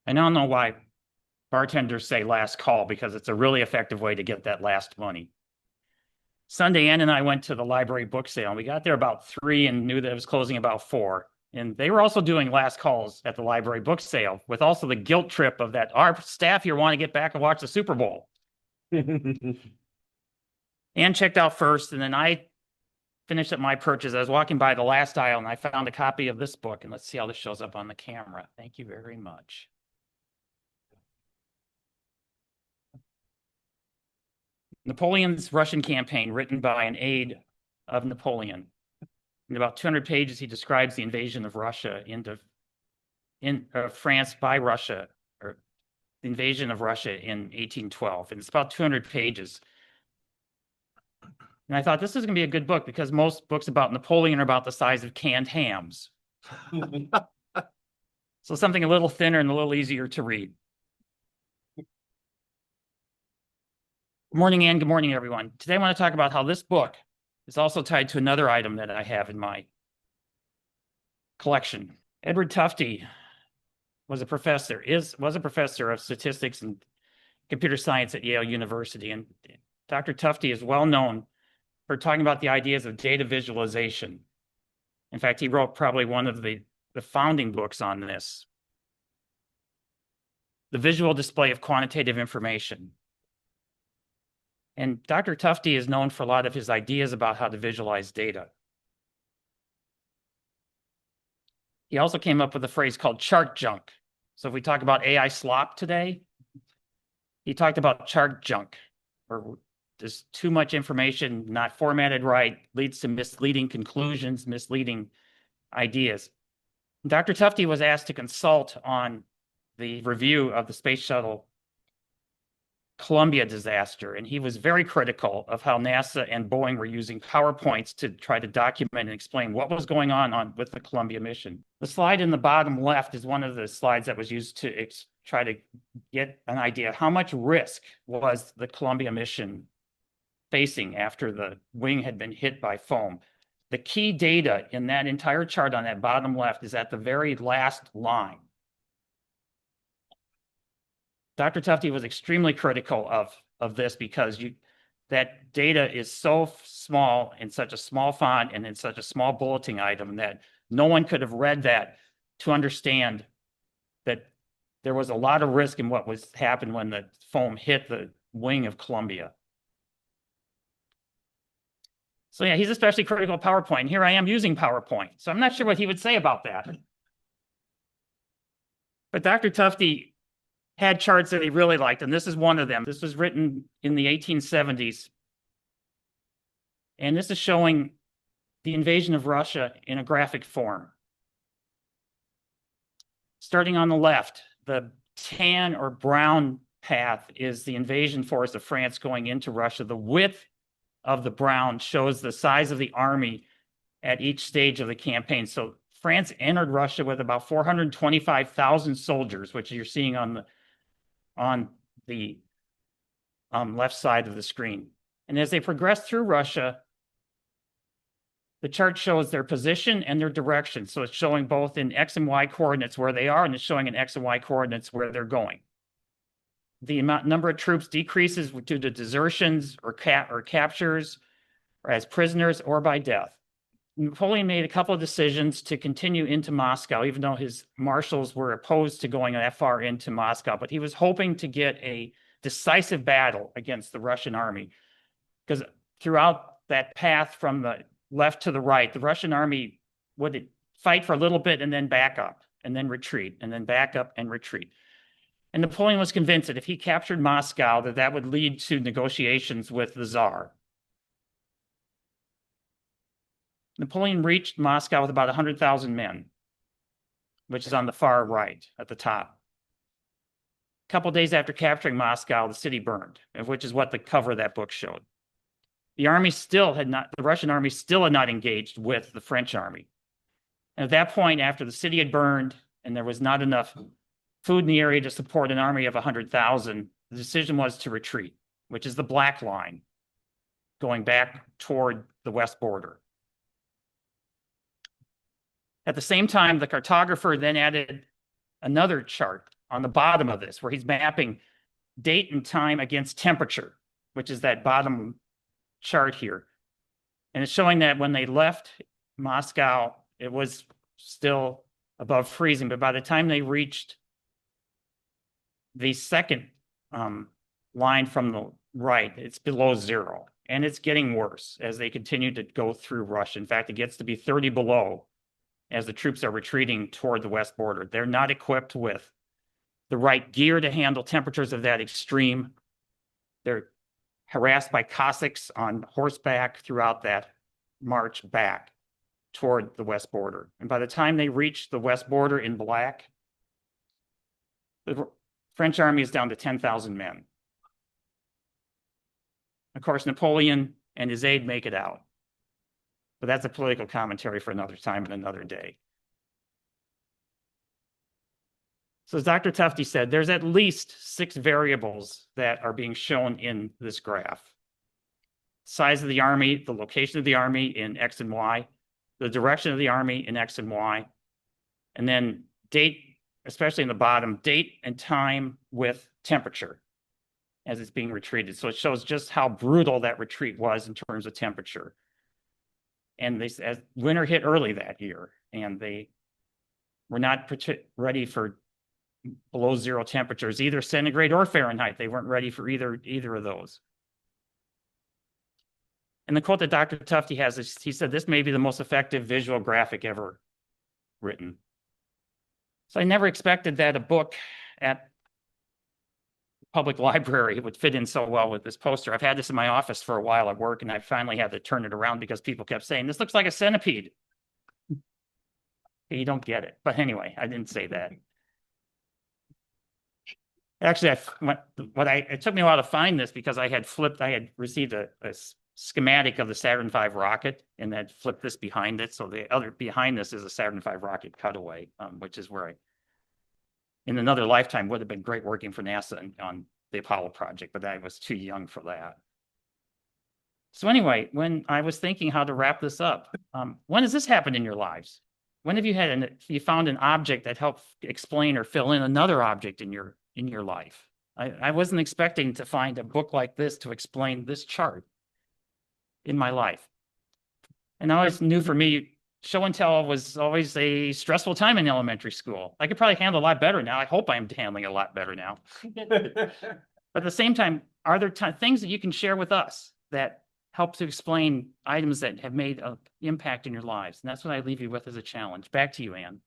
I now know why bartenders say last call, because it's a really effective way to get that last money. Sunday, Ann and I went to the library book sale. We got there about 3 and knew that it was closing about 4. And they were also doing last calls at the library book sale, with also the guilt trip of that our staff here want to get back and watch the Super Bowl. Ann checked out first, and then I finished up my purchase. I was walking by the last aisle, and I found a copy of this book. And let's see how this shows up on the camera. Thank you very much. Napoleon's Russian Campaign, written by an aide of Napoleon. In about 200 pages, he describes the invasion of Russia into France by Russia, or the invasion of Russia in 1812. And it's about 200 pages. And I thought this is going to be a good book, because most books about Napoleon are about the size of canned hams. So something a little thinner and a little easier to read. Good morning, Ann. Good morning, everyone. Today I want to talk about how this book is also tied to another item that I have in my collection. Edward Tufte was a professor of statistics and computer science at Yale University. And Dr. Tufte is well known for talking about the ideas of data visualization. In fact, he wrote probably one of the founding books on this. The visual display of quantitative information. And Dr. Tufte is known for a lot of his ideas about how to visualize data. He also came up with a phrase called chart junk. So if we talk about AI slop today, he talked about chart junk, or there's too much information, not formatted right, leads to misleading conclusions, misleading ideas. Dr. Tufte was asked to consult on the review of the Space Shuttle Columbia disaster, and he was very critical of how NASA and Boeing were using PowerPoints to try to document and explain what was going on with the Columbia mission. The slide in the bottom left is one of the slides that was used to try to get an idea of how much risk was the Columbia mission facing after the wing had been hit by foam. The key data in that entire chart on that bottom left is at the very last line. Dr. Tufte was extremely critical of this, because that data is so small, in such a small font and in such a small bulletin item, that no one could have read that to understand that there was a lot of risk in what was happened when the foam hit the wing of Columbia. So yeah, he's especially critical of PowerPoint. Here I am using PowerPoint, so I'm not sure what he would say about that. But Dr. Tufte had charts that he really liked, and this is one of them. This was written in the 1870s. And this is showing the invasion of Russia in a graphic form. Starting on the left, the tan or brown path is the invasion force of France going into Russia. The width of the brown shows the size of the army at each stage of the campaign. So France entered Russia with about 425,000 soldiers, which you're seeing on the left side of the screen. And as they progress through Russia, the chart shows their position and their direction. So it's showing both in X and Y coordinates where they are, and it's showing in X and Y coordinates where they're going. The number of troops decreases due to desertions or captures, or as prisoners, or by death. Napoleon made a couple of decisions to continue into Moscow, even though his marshals were opposed to going that far into Moscow. But he was hoping to get a decisive battle against the Russian army, because throughout that path from the left to the right, the Russian army would fight for a little bit and then back up and then retreat and then back up and retreat. And Napoleon was convinced that if he captured Moscow, that would lead to negotiations with the Tsar. Napoleon reached Moscow with about 100,000 men, which is on the far right at the top. A couple days after capturing Moscow, the city burned, which is what the cover of that book showed. The Russian army still had not engaged with the French army. And at that point, after the city had burned and there was not enough food in the area to support an army of 100,000, the decision was to retreat, which is the black line going back toward the west border. At the same time, the cartographer then added another chart on the bottom of this, where he's mapping date and time against temperature, which is that bottom chart here. And it's showing that when they left Moscow, it was still above freezing, but by the time they reached the second line from the right, it's below zero. And it's getting worse as they continue to go through Russia. In fact, it gets to be 30 below as the troops are retreating toward the west border. They're not equipped with the right gear to handle temperatures of that extreme. They're harassed by Cossacks on horseback throughout that march back toward the west border. And by the time they reach the west border in black, the French army is down to 10,000 men. Of course, Napoleon and his aide make it out. But that's a political commentary for another time and another day. So as Dr. Tufte said, there's at least 6 variables that are being shown in this graph. Size of the army, the location of the army in X and Y, the direction of the army in X and Y, and then date, especially in the bottom, date and time with temperature as it's being retreated. So it shows just how brutal that retreat was in terms of temperature. And they, as winter hit early that year, and they were not ready for below zero temperatures, either centigrade or Fahrenheit. They weren't ready for either of those. And the quote that Dr. Tufte has is, he said, "This may be the most effective visual graphic ever written." So I never expected that a book at the public library would fit in so well with this poster. I've had this in my office for a while at work, and I finally had to turn it around because people kept saying, "This looks like a centipede." You don't get it. But anyway, I didn't say that. Actually, it took me a while to find this because I had received a schematic of the Saturn V rocket and had flipped this behind it. So the other behind this is a Saturn V rocket cutaway, which is where I, in another lifetime, would have been great working for NASA on the Apollo project, but I was too young for that. So anyway, when I was thinking how to wrap this up, when has this happened in your lives? When have you found an object that helped explain or fill in another object in your life? I wasn't expecting to find a book like this to explain this chart in my life. And I always knew, for me, show and tell was always a stressful time in elementary school. I could probably handle a lot better now. I hope I'm handling it a lot better now. But at the same time, are there things that you can share with us that help to explain items that have made an impact in your lives? And that's what I leave you with as a challenge. Back to you, Anne.